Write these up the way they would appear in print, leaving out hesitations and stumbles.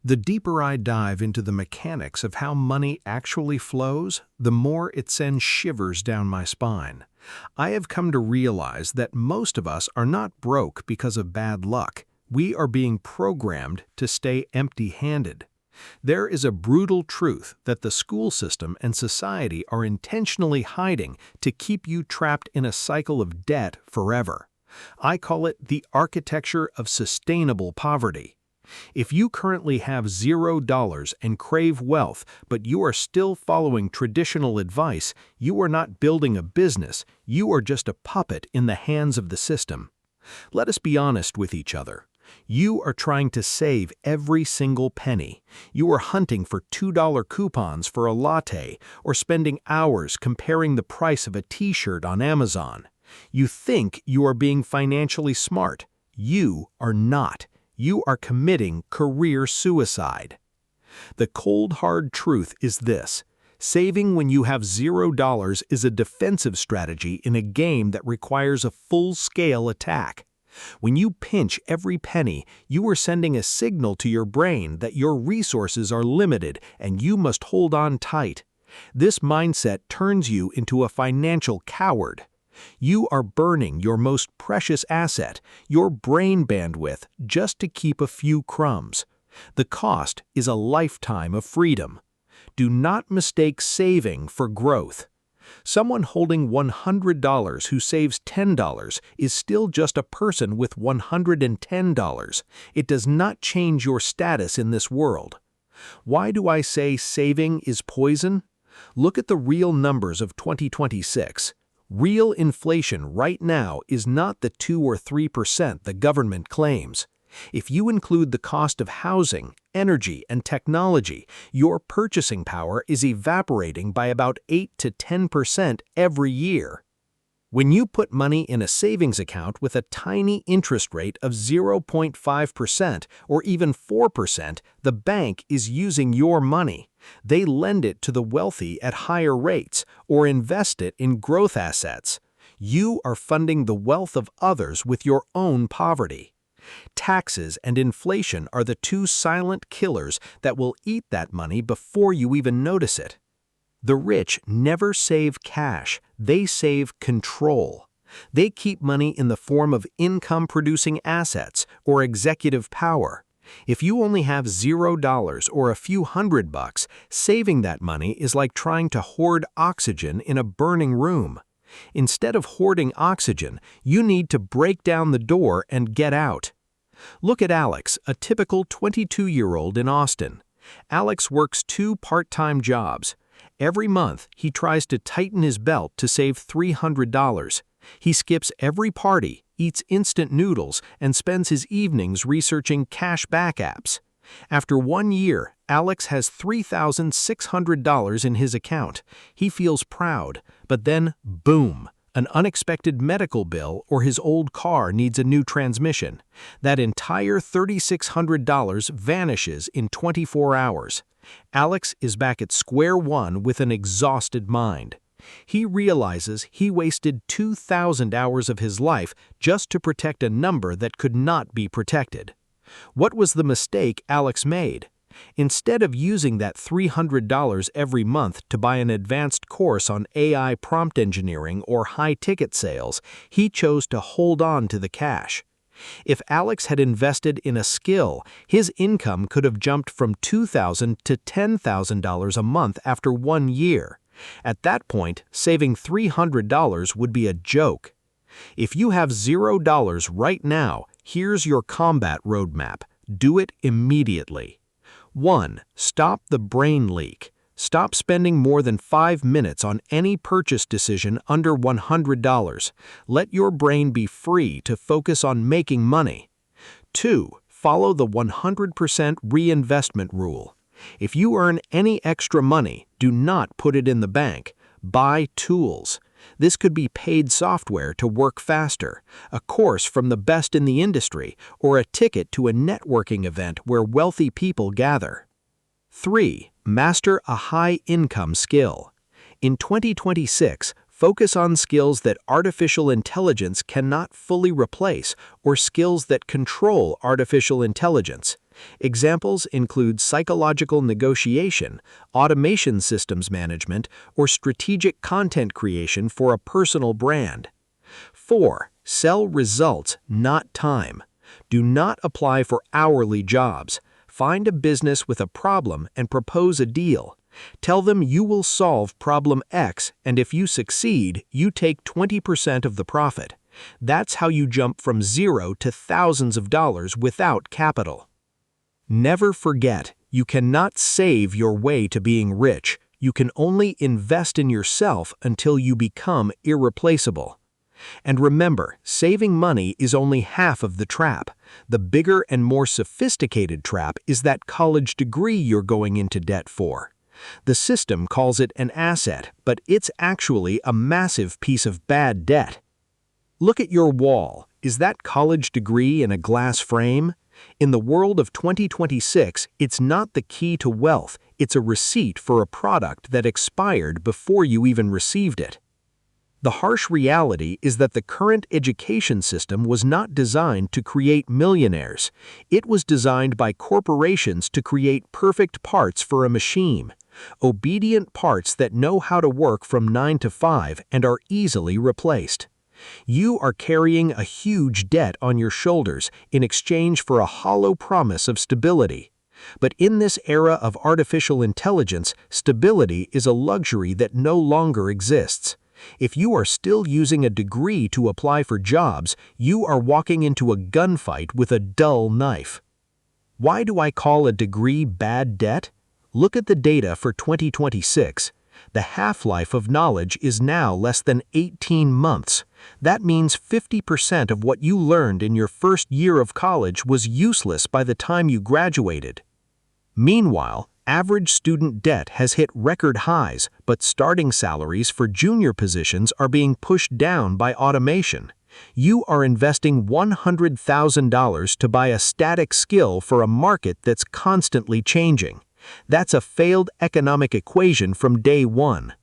The deeper I dive into the mechanics of how money actually flows, the more it sends shivers down my spine. I have come to realize that most of us are not broke because of bad luck. We are being programmed to stay empty-handed. There is a brutal truth that the school system and society are intentionally hiding to keep you trapped in a cycle of debt forever. I call it the architecture of sustainable poverty. If you currently have $0 and crave wealth, but you are still following traditional advice, you are not building a business, you are just a puppet in the hands of the system. Let us be honest with each other. You are trying to save every single penny. You are hunting for $2 coupons for a latte or spending hours comparing the price of a t-shirt on Amazon. You think you are being financially smart. You are not. You are committing career suicide. The cold, hard truth is this: saving when you have $0 is a defensive strategy in a game that requires a full-scale attack. When you pinch every penny, you are sending a signal to your brain that your resources are limited and you must hold on tight. This mindset turns you into a financial coward. You are burning your most precious asset, your brain bandwidth, just to keep a few crumbs. The cost is a lifetime of freedom. Do not mistake saving for growth. Someone holding $100 who saves $10 is still just a person with $110. It does not change your status in this world. Why do I say saving is poison? Look at the real numbers of 2026. Real inflation right now is not the 2 or 3% the government claims. If you include the cost of housing, energy, and technology, your purchasing power is evaporating by about 8 to 10% every year. When you put money in a savings account with a tiny interest rate of 0.5% or even 4%, the bank is using your money. They lend it to the wealthy at higher rates or invest it in growth assets. You are funding the wealth of others with your own poverty. Taxes and inflation are the two silent killers that will eat that money before you even notice it. The rich never save cash, they save control. They keep money in the form of income-producing assets or executive power. If you only have $0 or a few $100, saving that money is like trying to hoard oxygen in a burning room. Instead of hoarding oxygen, you need to break down the door and get out. Look at Alex, a typical 22-year-old in Austin. Alex works 2 part-time jobs. Every month, he tries to tighten his belt to save $300. He skips every party, eats instant noodles, and spends his evenings researching cash-back apps. After 1 year, Alex has $3,600 in his account. He feels proud, but then, boom, an unexpected medical bill or his old car needs a new transmission. That entire $3,600 vanishes in 24 hours. Alex is back at square one with an exhausted mind. He realizes he wasted 2,000 hours of his life just to protect a number that could not be protected. What was the mistake Alex made? Instead of using that $300 every month to buy an advanced course on AI prompt engineering or high-ticket sales, he chose to hold on to the cash. If Alex had invested in a skill, his income could have jumped from $2,000 to $10,000 a month after 1 year. At that point, saving $300 would be a joke. If you have $0 right now, here's your combat roadmap. Do it immediately. 1. Stop the brain leak. Stop spending more than 5 minutes on any purchase decision under $100. Let your brain be free to focus on making money. 2. Follow the 100% reinvestment rule. If you earn any extra money, do not put it in the bank. Buy tools. This could be paid software to work faster, a course from the best in the industry, or a ticket to a networking event where wealthy people gather. 3. Master a high-income skill. In 2026, focus on skills that artificial intelligence cannot fully replace or skills that control artificial intelligence. Examples include psychological negotiation, automation systems management, or strategic content creation for a personal brand. 4. Sell results, not time. Do not apply for hourly jobs. Find a business with a problem and propose a deal. Tell them you will solve problem X, and if you succeed, you take 20% of the profit. That's how you jump from zero to thousands of dollars without capital. Never forget, you cannot save your way to being rich. You can only invest in yourself until you become irreplaceable. And remember, saving money is only half of the trap. The bigger and more sophisticated trap is that college degree you're going into debt for. The system calls it an asset, but it's actually a massive piece of bad debt. Look at your wall. Is that college degree in a glass frame? In the world of 2026, it's not the key to wealth, it's a receipt for a product that expired before you even received it. The harsh reality is that the current education system was not designed to create millionaires. It was designed by corporations to create perfect parts for a machine. Obedient parts that know how to work from 9 to 5 and are easily replaced. You are carrying a huge debt on your shoulders in exchange for a hollow promise of stability. But in this era of artificial intelligence, stability is a luxury that no longer exists. If you are still using a degree to apply for jobs, you are walking into a gunfight with a dull knife. Why do I call a degree bad debt? Look at the data for 2026. The half-life of knowledge is now less than 18 months. That means 50% of what you learned in your first year of college was useless by the time you graduated. Meanwhile, average student debt has hit record highs, but starting salaries for junior positions are being pushed down by automation. You are investing $100,000 to buy a static skill for a market that's constantly changing. That's a failed economic equation from day one.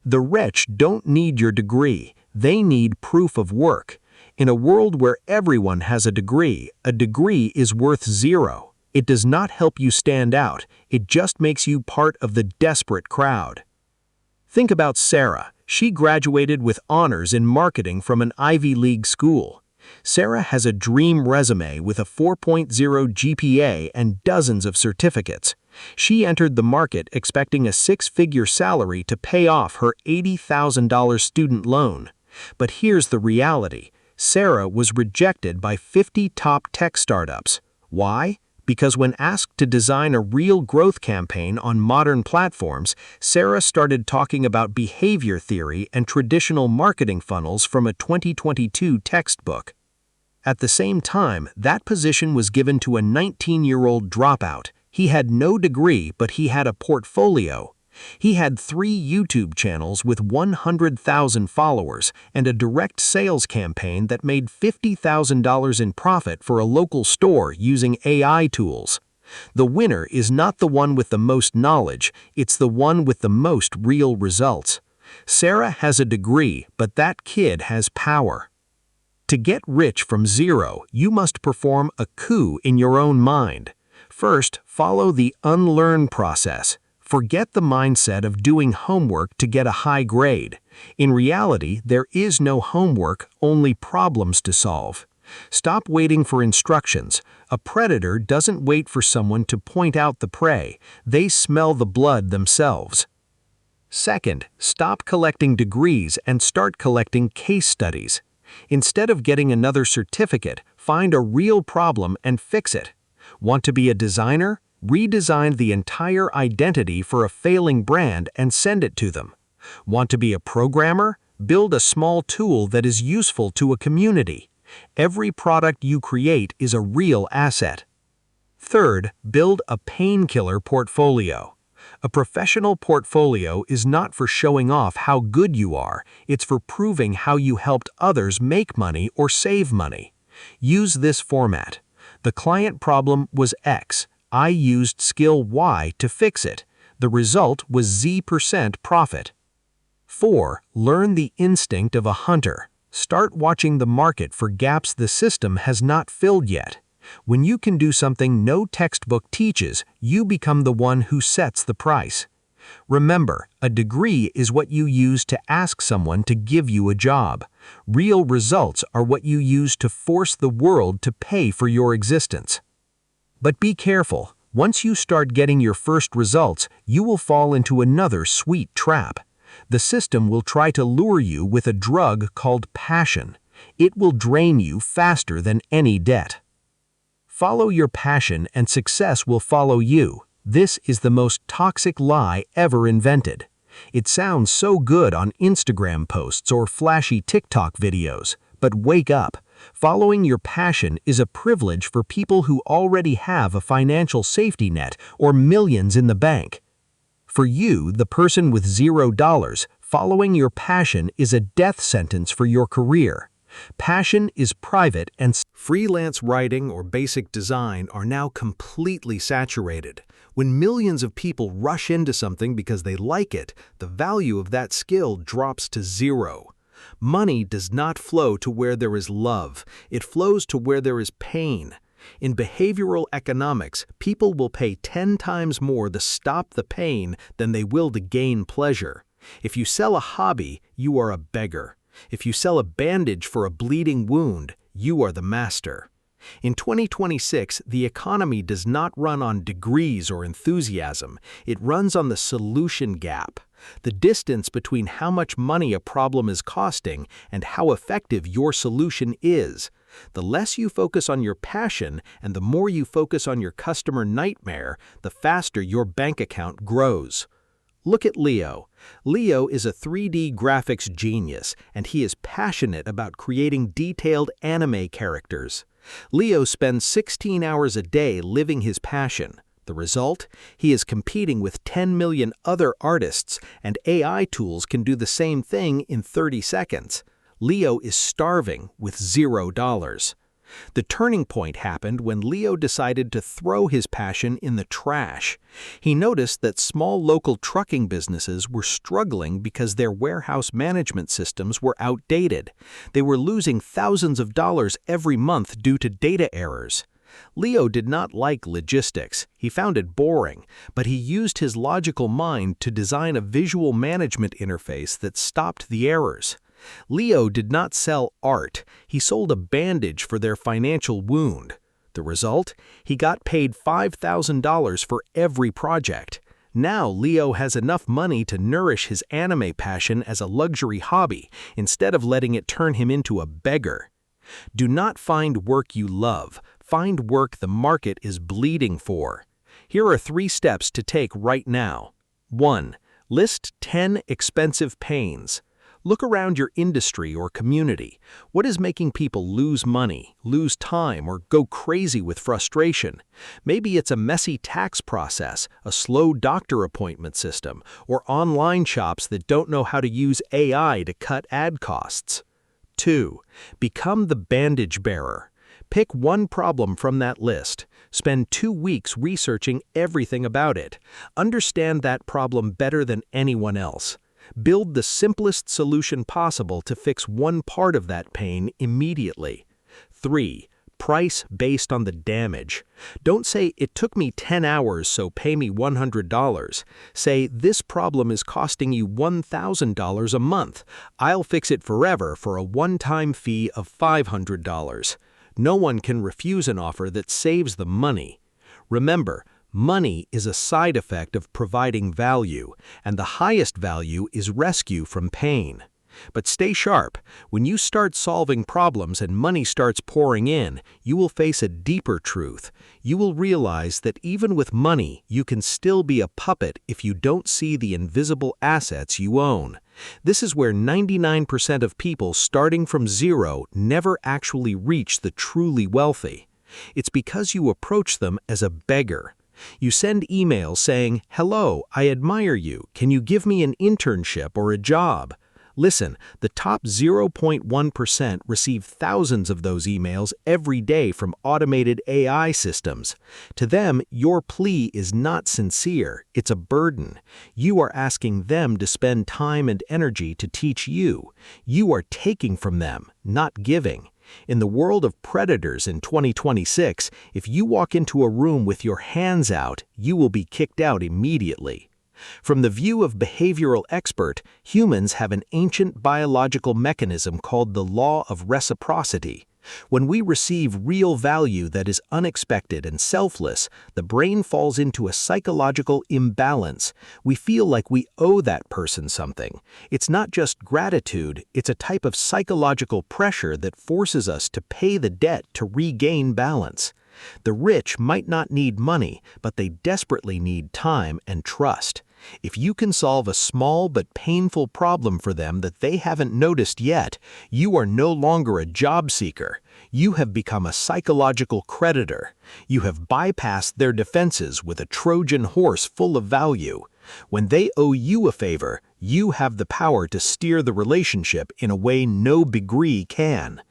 The rich don't need your degree, they need proof of work. In a world where everyone has a degree is worth zero. It does not help you stand out, it just makes you part of the desperate crowd. Think about Sarah. She graduated with honors in marketing from an Ivy League school. Sarah has a dream resume with a 4.0 GPA and dozens of certificates. She entered the market expecting a six-figure salary to pay off her $80,000 student loan. But here's the reality. Sarah was rejected by 50 top tech startups. Why? Because when asked to design a real growth campaign on modern platforms, Sarah started talking about behavior theory and traditional marketing funnels from a 2022 textbook. At the same time, that position was given to a 19-year-old dropout. He had no degree, but he had a portfolio. He had 3 YouTube channels with 100,000 followers and a direct sales campaign that made $50,000 in profit for a local store using AI tools. The winner is not the one with the most knowledge, it's the one with the most real results. Sarah has a degree, but that kid has power. To get rich from zero, you must perform a coup in your own mind. First, follow the unlearn process. Forget the mindset of doing homework to get a high grade. In reality, there is no homework, only problems to solve. Stop waiting for instructions. A predator doesn't wait for someone to point out the prey. They smell the blood themselves. Second, stop collecting degrees and start collecting case studies. Instead of getting another certificate, find a real problem and fix it. Want to be a designer? Redesign the entire identity for a failing brand and send it to them. Want to be a programmer? Build a small tool that is useful to a community. Every product you create is a real asset. Third, build a painkiller portfolio. A professional portfolio is not for showing off how good you are, it's for proving how you helped others make money or save money. Use this format. The client problem was X. I used skill Y to fix it. The result was Z% profit. 4. Learn the instinct of a hunter. Start watching the market for gaps the system has not filled yet. When you can do something no textbook teaches, you become the one who sets the price. Remember, a degree is what you use to ask someone to give you a job. Real results are what you use to force the world to pay for your existence. But be careful. Once you start getting your first results, you will fall into another sweet trap. The system will try to lure you with a drug called passion. It will drain you faster than any debt. Follow your passion and success will follow you. This is the most toxic lie ever invented. It sounds so good on Instagram posts or flashy TikTok videos, but wake up. Following your passion is a privilege for people who already have a financial safety net or millions in the bank. For you, the person with $0, following your passion is a death sentence for your career. Passion is private and freelance writing or basic design are now completely saturated. When millions of people rush into something because they like it, the value of that skill drops to zero. Money does not flow to where there is love. It flows to where there is pain. In behavioral economics, people will pay 10 times more to stop the pain than they will to gain pleasure. If you sell a hobby, you are a beggar. If you sell a bandage for a bleeding wound, you are the master. In 2026, the economy does not run on degrees or enthusiasm. It runs on the solution gap, the distance between how much money a problem is costing and how effective your solution is. The less you focus on your passion and the more you focus on your customer nightmare, the faster your bank account grows. Look at Leo. Leo is a 3D graphics genius, and he is passionate about creating detailed anime characters. Leo spends 16 hours a day living his passion. The result? He is competing with 10 million other artists, and AI tools can do the same thing in 30 seconds. Leo is starving with $0. The turning point happened when Leo decided to throw his passion in the trash. He noticed that small local trucking businesses were struggling because their warehouse management systems were outdated. They were losing thousands of dollars every month due to data errors. Leo did not like logistics. He found it boring, but he used his logical mind to design a visual management interface that stopped the errors. Leo did not sell art. He sold a bandage for their financial wound. The result? He got paid $5,000 for every project. Now Leo has enough money to nourish his anime passion as a luxury hobby instead of letting it turn him into a beggar. Do not find work you love. Find work the market is bleeding for. Here are 3 steps to take right now. 1. List 10 expensive pains. Look around your industry or community. What is making people lose money, lose time, or go crazy with frustration? Maybe it's a messy tax process, a slow doctor appointment system, or online shops that don't know how to use AI to cut ad costs. 2. Become the bandage bearer. Pick one problem from that list. Spend 2 weeks researching everything about it. Understand that problem better than anyone else. Build the simplest solution possible to fix one part of that pain immediately. 3. Price based on the damage. Don't say, "It took me 10 hours, so pay me $100. Say, "This problem is costing you $1,000 a month. I'll fix it forever for a one-time fee of $500. No one can refuse an offer that saves them money. Remember, money is a side effect of providing value, and the highest value is rescue from pain. But stay sharp. When you start solving problems and money starts pouring in, you will face a deeper truth. You will realize that even with money, you can still be a puppet if you don't see the invisible assets you own. This is where 99% of people starting from zero never actually reach the truly wealthy. It's because you approach them as a beggar. You send emails saying, "Hello, I admire you. Can you give me an internship or a job?" Listen, the top 0.1% receive thousands of those emails every day from automated AI systems. To them, your plea is not sincere, it's a burden. You are asking them to spend time and energy to teach you. You are taking from them, not giving. In the world of predators in 2026, if you walk into a room with your hands out, you will be kicked out immediately. From the view of behavioral expert, humans have an ancient biological mechanism called the law of reciprocity. When we receive real value that is unexpected and selfless, the brain falls into a psychological imbalance. We feel like we owe that person something. It's not just gratitude, it's a type of psychological pressure that forces us to pay the debt to regain balance. The rich might not need money, but they desperately need time and trust. If you can solve a small but painful problem for them that they haven't noticed yet, you are no longer a job seeker. You have become a psychological creditor. You have bypassed their defenses with a Trojan horse full of value. When they owe you a favor, you have the power to steer the relationship in a way no degree can.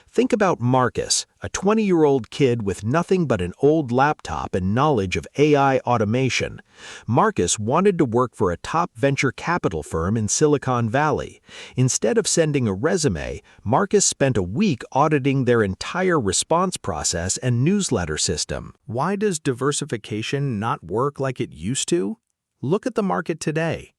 Think about Marcus, a 20-year-old kid with nothing but an old laptop and knowledge of AI automation. Marcus wanted to work for a top venture capital firm in Silicon Valley. Instead of sending a resume, Marcus spent a week auditing their entire response process and newsletter system. Why does diversification not work like it used to? Look at the market today.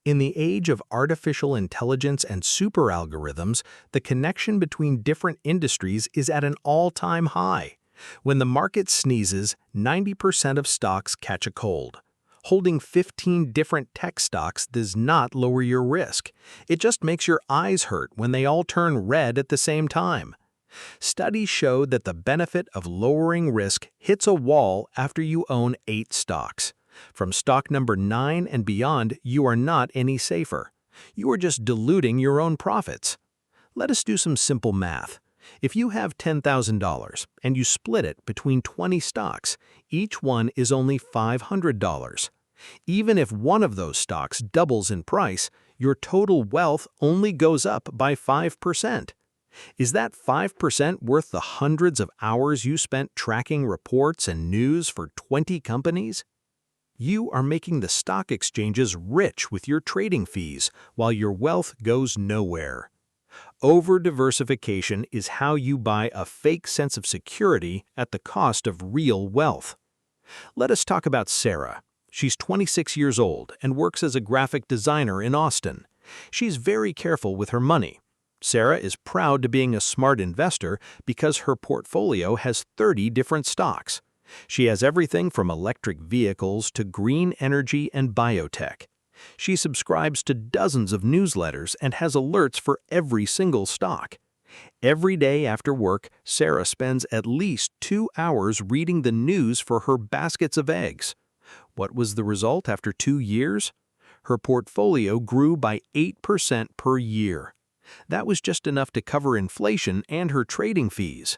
In the age of artificial intelligence and superalgorithms, the connection between different industries is at an all-time high. When the market sneezes, 90% of stocks catch a cold. Holding 15 different tech stocks does not lower your risk. It just makes your eyes hurt when they all turn red at the same time. Studies show that the benefit of lowering risk hits a wall after you own 8 stocks. From stock number 9 and beyond, you are not any safer. You are just diluting your own profits. Let us do some simple math. If you have $10,000 and you split it between 20 stocks, each one is only $500. Even if one of those stocks doubles in price, your total wealth only goes up by 5%. Is that 5% worth the hundreds of hours you spent tracking reports and news for 20 companies? You are making the stock exchanges rich with your trading fees, while your wealth goes nowhere. Over-diversification is how you buy a fake sense of security at the cost of real wealth. Let us talk about Sarah. She's 26 years old and works as a graphic designer in Austin. She's very careful with her money. Sarah is proud to being a smart investor because her portfolio has 30 different stocks. She has everything from electric vehicles to green energy and biotech. She subscribes to dozens of newsletters and has alerts for every single stock. Every day after work, Sarah spends at least 2 hours reading the news for her baskets of eggs. What was the result after 2 years? Her portfolio grew by 8% per year. That was just enough to cover inflation and her trading fees.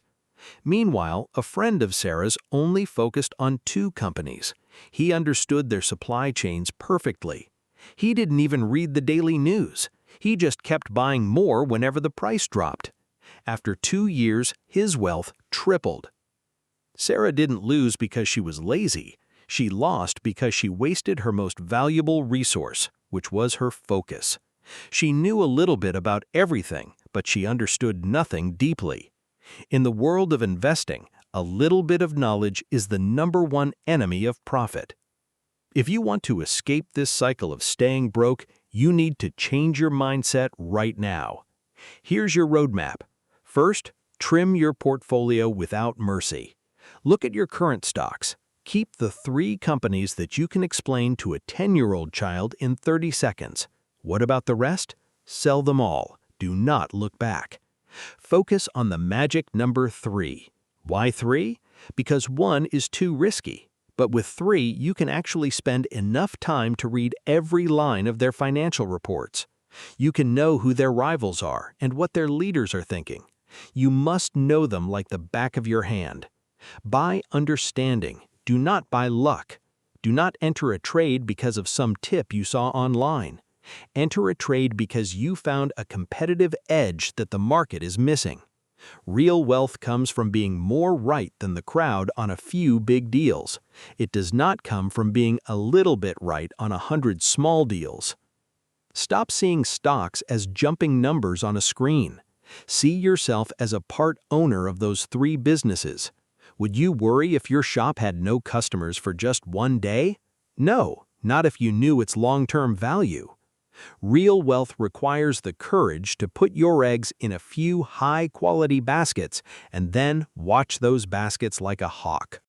Meanwhile, a friend of Sarah's only focused on 2 companies. He understood their supply chains perfectly. He didn't even read the daily news. He just kept buying more whenever the price dropped. After 2 years, his wealth tripled. Sarah didn't lose because she was lazy. She lost because she wasted her most valuable resource, which was her focus. She knew a little bit about everything, but she understood nothing deeply. In the world of investing, a little bit of knowledge is the #1 enemy of profit. If you want to escape this cycle of staying broke, you need to change your mindset right now. Here's your roadmap. First, trim your portfolio without mercy. Look at your current stocks. Keep the 3 companies that you can explain to a 10-year-old child in 30 seconds. What about the rest? Sell them all. Do not look back. Focus on the magic number 3. Why 3? Because 1 is too risky. But with 3, you can actually spend enough time to read every line of their financial reports. You can know who their rivals are and what their leaders are thinking. You must know them like the back of your hand. Buy understanding. Do not buy luck. Do not enter a trade because of some tip you saw online. Enter a trade because you found a competitive edge that the market is missing. Real wealth comes from being more right than the crowd on a few big deals. It does not come from being a little bit right on 100 small deals. Stop seeing stocks as jumping numbers on a screen. See yourself as a part owner of those 3 businesses. Would you worry if your shop had no customers for just one day? No, not if you knew its long-term value. Real wealth requires the courage to put your eggs in a few high-quality baskets and then watch those baskets like a hawk